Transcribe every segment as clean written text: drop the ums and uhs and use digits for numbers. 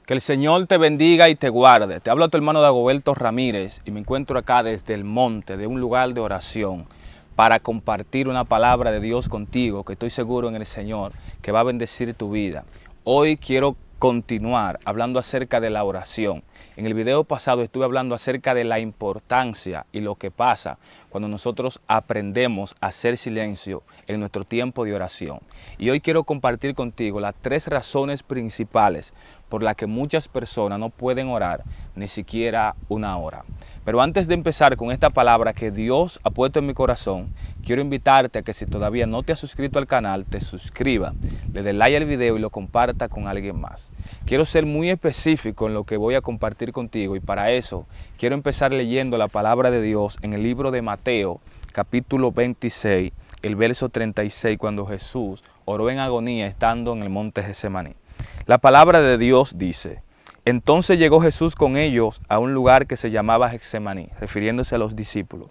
Que el Señor te bendiga y te guarde. Te habla tu hermano Dagoberto Ramírez y me encuentro acá desde el monte, de un lugar de oración, para compartir una palabra de Dios contigo, que estoy seguro en el Señor, que va a bendecir tu vida. Hoy quiero continuar hablando acerca de la oración. En el video pasado estuve hablando acerca de la importancia y lo que pasa cuando nosotros aprendemos a hacer silencio en nuestro tiempo de oración. Y hoy quiero compartir contigo las 3 razones principales por las que muchas personas no pueden orar ni siquiera una hora. Pero antes de empezar con esta palabra que Dios ha puesto en mi corazón, quiero invitarte a que si todavía no te has suscrito al canal, te suscriba, le dé like al video y lo comparta con alguien más. Quiero ser muy específico en lo que voy a compartir contigo y para eso quiero empezar leyendo la palabra de Dios en el libro de Mateo, capítulo 26, el verso 36, cuando Jesús oró en agonía estando en el monte Getsemaní. La palabra de Dios dice: entonces llegó Jesús con ellos a un lugar que se llamaba Getsemaní, refiriéndose a los discípulos,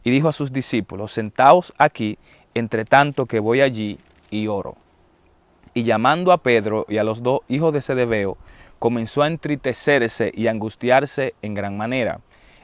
y dijo a sus discípulos: sentaos aquí, entre tanto que voy allí y oro. Y llamando a Pedro y a los 2 hijos de Zebedeo, comenzó a entristecerse y a angustiarse en gran manera.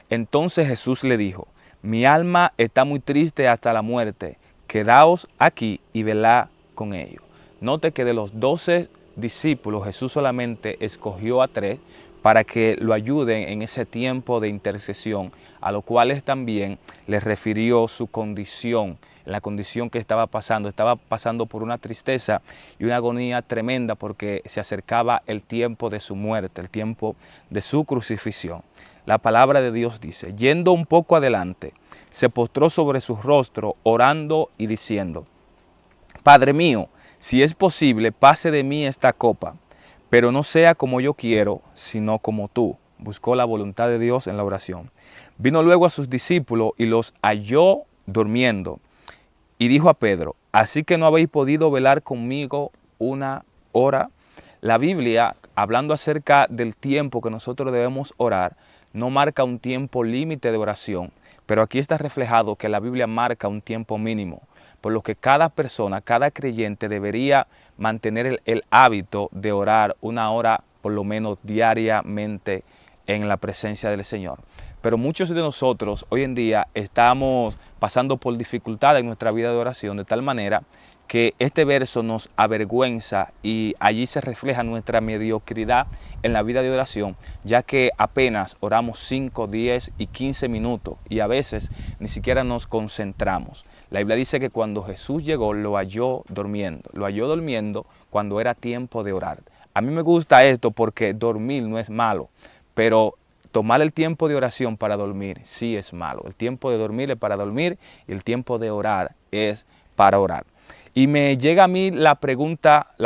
Entonces Jesús le dijo: mi alma está muy triste hasta la muerte, quedaos aquí y velad con ellos. Note que de los 12 discípulos Jesús solamente escogió a 3 para que lo ayuden en ese tiempo de intercesión, a los cuales también les refirió su condición, la condición que estaba pasando por una tristeza y una agonía tremenda porque se acercaba el tiempo de su muerte, el tiempo de su crucifixión. La palabra de Dios dice: yendo un poco adelante, se postró sobre su rostro, orando y diciendo: Padre mío, si es posible, pase de mí esta copa, pero no sea como yo quiero, sino como tú. Buscó la voluntad de Dios en la oración. Vino luego a sus discípulos y los halló durmiendo. Y dijo a Pedro: ¿así que no habéis podido velar conmigo una hora? La Biblia, hablando acerca del tiempo que nosotros debemos orar, no marca un tiempo límite de oración, pero aquí está reflejado que la Biblia marca un tiempo mínimo, por lo que cada persona, cada creyente debería mantener el hábito de orar una hora por lo menos diariamente en la presencia del Señor. Pero muchos de nosotros hoy en día estamos pasando por dificultades en nuestra vida de oración, de tal manera que este verso nos avergüenza y allí se refleja nuestra mediocridad en la vida de oración, ya que apenas oramos 5, 10 y 15 minutos y a veces ni siquiera nos concentramos. La Biblia dice que cuando Jesús llegó lo halló durmiendo cuando era tiempo de orar. A mí me gusta esto porque dormir no es malo, pero tomar el tiempo de oración para dormir sí es malo. El tiempo de dormir es para dormir y el tiempo de orar es para orar. Y me llega a mí la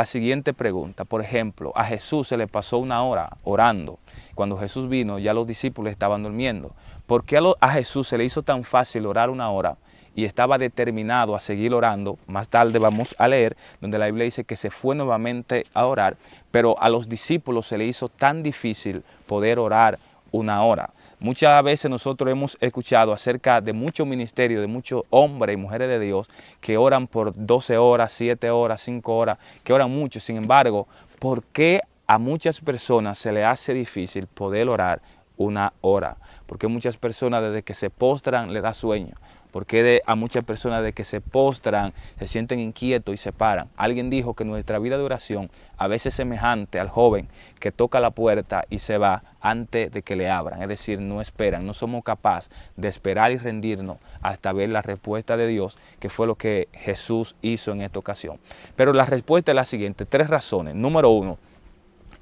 siguiente pregunta. Por ejemplo, a Jesús se le pasó una hora orando. Cuando Jesús vino, ya los discípulos estaban durmiendo. ¿Por qué a Jesús se le hizo tan fácil orar una hora y estaba determinado a seguir orando? Más tarde vamos a leer donde la Biblia dice que se fue nuevamente a orar, pero a los discípulos se le hizo tan difícil poder orar una hora. Muchas veces nosotros hemos escuchado acerca de muchos ministerios, de muchos hombres y mujeres de Dios que oran por 12 horas, 7 horas, 5 horas, que oran mucho. Sin embargo, ¿por qué a muchas personas se les hace difícil poder orar una hora? Porque muchas personas desde que se postran les da sueño. Porque a muchas personas desde que se postran se sienten inquietos y se paran. Alguien dijo que nuestra vida de oración a veces es semejante al joven que toca la puerta y se va antes de que le abran. Es decir, no esperan, no somos capaces de esperar y rendirnos hasta ver la respuesta de Dios, que fue lo que Jesús hizo en esta ocasión. Pero la respuesta es la siguiente: 3 razones. Número 1,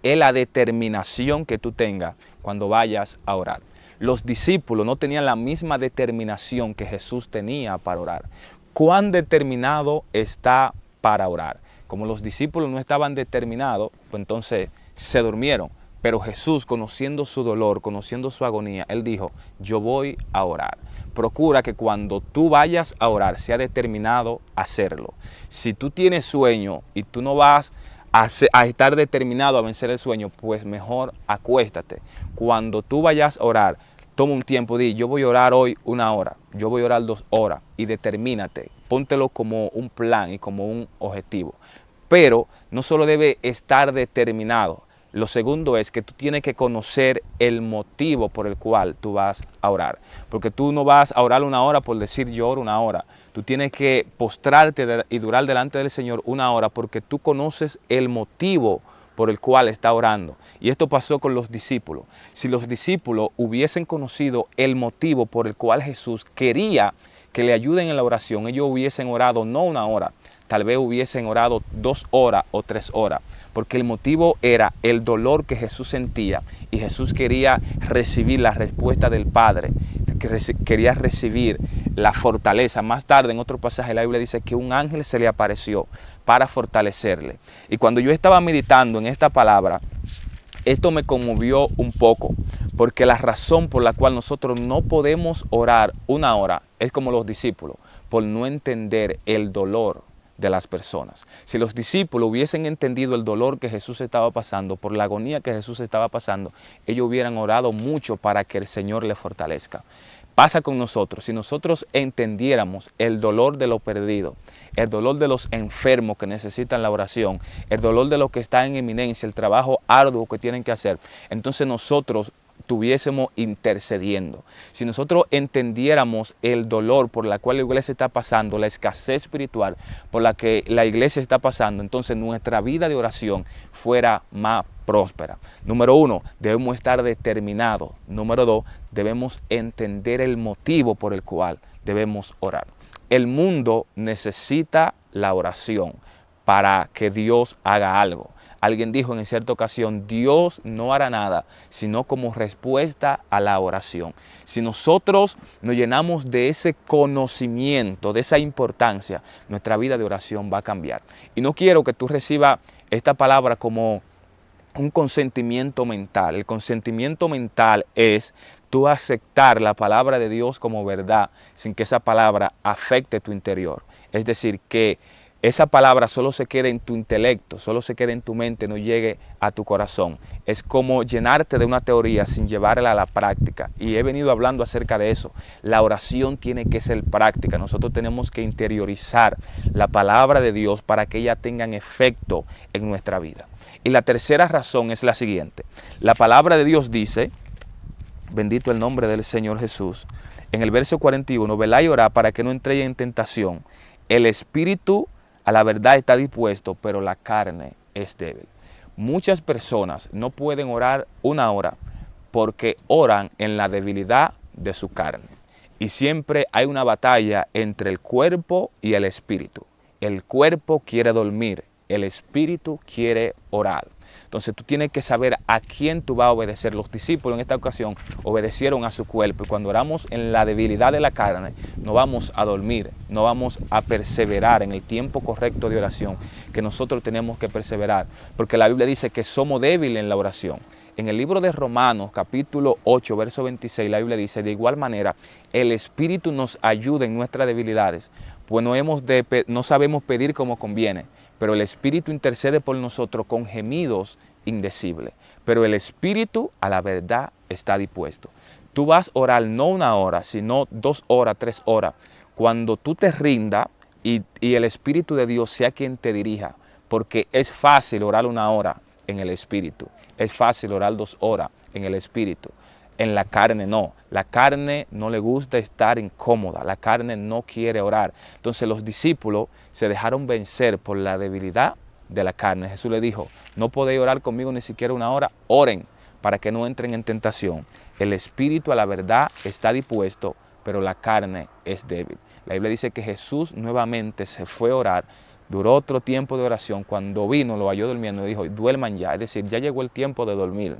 es la determinación que tú tengas cuando vayas a orar. Los discípulos no tenían la misma determinación que Jesús tenía para orar. ¿Cuán determinado está para orar? Como los discípulos no estaban determinados, pues entonces se durmieron. Pero Jesús, conociendo su dolor, conociendo su agonía, Él dijo: yo voy a orar. Procura que cuando tú vayas a orar, sea determinado a hacerlo. Si tú tienes sueño y tú no vas a estar determinado a vencer el sueño, pues mejor acuéstate. Cuando tú vayas a orar, toma un tiempo, di: yo voy a orar hoy 1 hora, yo voy a orar 2 horas, y determínate, póntelo como un plan y como un objetivo. Pero no solo debe estar determinado, Lo segundo es que tú tienes que conocer el motivo por el cual tú vas a orar. Porque tú no vas a orar una hora por decir yo oro una hora. Tú tienes que postrarte y durar delante del Señor una hora porque tú conoces el motivo por el cual está orando. Y esto pasó con los discípulos. Si los discípulos hubiesen conocido el motivo por el cual Jesús quería que le ayuden en la oración, ellos hubiesen orado no una hora, tal vez hubiesen orado 2 horas o 3 horas, porque el motivo era el dolor que Jesús sentía y Jesús quería recibir la respuesta del Padre, quería recibir la fortaleza. Más tarde en otro pasaje la Biblia dice que un ángel se le apareció para fortalecerle. Y cuando yo estaba meditando en esta palabra, esto me conmovió un poco, porque la razón por la cual nosotros no podemos orar una hora es como los discípulos, por no entender el dolor de las personas. Si los discípulos hubiesen entendido el dolor que Jesús estaba pasando, por la agonía que Jesús estaba pasando, ellos hubieran orado mucho para que el Señor le fortalezca. Pasa con nosotros. Si nosotros entendiéramos el dolor de lo perdido, el dolor de los enfermos que necesitan la oración, el dolor de los que están en eminencia, el trabajo arduo que tienen que hacer, entonces nosotros estuviésemos intercediendo. Si nosotros entendiéramos el dolor por la cual la iglesia está pasando, la escasez espiritual por la que la iglesia está pasando, entonces nuestra vida de oración fuera más próspera. Número 1, debemos estar determinados. Número 2, debemos entender el motivo por el cual debemos orar. El mundo necesita la oración para que Dios haga algo. Alguien dijo en cierta ocasión, Dios no hará nada, sino como respuesta a la oración. Si nosotros nos llenamos de ese conocimiento, de esa importancia, nuestra vida de oración va a cambiar. Y no quiero que tú recibas esta palabra como un consentimiento mental. El consentimiento mental es tú aceptar la palabra de Dios como verdad sin que esa palabra afecte tu interior. Es decir, que esa palabra solo se quede en tu intelecto, solo se quede en tu mente, no llegue a tu corazón. Es como llenarte de una teoría sin llevarla a la práctica. Y he venido hablando acerca de eso. La oración tiene que ser práctica. Nosotros tenemos que interiorizar la palabra de Dios para que ella tenga efecto en nuestra vida. Y la tercera razón es la siguiente. La palabra de Dios dice, bendito el nombre del Señor Jesús, en el verso 41, velad y orad para que no entréis en tentación. El espíritu a la verdad está dispuesto, pero la carne es débil. Muchas personas no pueden orar una hora porque oran en la debilidad de su carne. Y siempre hay una batalla entre el cuerpo y el espíritu. El cuerpo quiere dormir, el espíritu quiere orar. Entonces tú tienes que saber a quién tú vas a obedecer. Los discípulos en esta ocasión obedecieron a su cuerpo. Y cuando oramos en la debilidad de la carne, no vamos a dormir, no vamos a perseverar en el tiempo correcto de oración que nosotros tenemos que perseverar. Porque la Biblia dice que somos débiles en la oración. En el libro de Romanos, capítulo 8, verso 26, la Biblia dice, de igual manera, el Espíritu nos ayuda en nuestras debilidades, pues no sabemos pedir como conviene, pero el Espíritu intercede por nosotros con gemidos indecibles. Pero el Espíritu a la verdad está dispuesto. Tú vas a orar no una hora, sino 2 horas, 3 horas. Cuando tú te rindas y el Espíritu de Dios sea quien te dirija, porque es fácil orar una hora en el Espíritu. Es fácil orar 2 horas en el Espíritu. En la carne no. La carne no le gusta estar incómoda. La carne no quiere orar. Entonces los discípulos se dejaron vencer por la debilidad de la carne. Jesús le dijo, no podéis orar conmigo ni siquiera una hora. Oren para que no entren en tentación. El espíritu a la verdad está dispuesto, pero la carne es débil. La Biblia dice que Jesús nuevamente se fue a orar. Duró otro tiempo de oración. Cuando vino, lo halló durmiendo y dijo, duerman ya. Es decir, ya llegó el tiempo de dormir.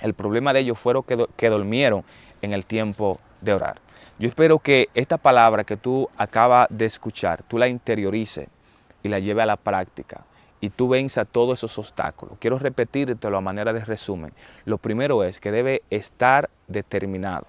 El problema de ellos fue que durmieron en el tiempo de orar. Yo espero que esta palabra que tú acabas de escuchar, tú la interiorices y la lleves a la práctica y tú venzas todos esos obstáculos. Quiero repetírtelo a manera de resumen. Lo primero es que debe estar determinado.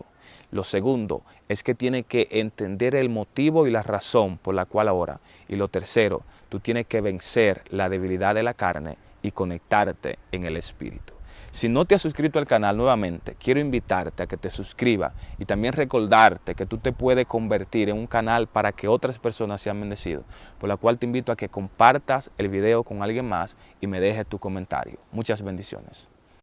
Lo segundo es que tiene que entender el motivo y la razón por la cual ora. Y lo tercero, tú tienes que vencer la debilidad de la carne y conectarte en el espíritu. Si no te has suscrito al canal nuevamente, quiero invitarte a que te suscribas y también recordarte que tú te puedes convertir en un canal para que otras personas sean bendecidas, por la cual te invito a que compartas el video con alguien más y me dejes tu comentario. Muchas bendiciones.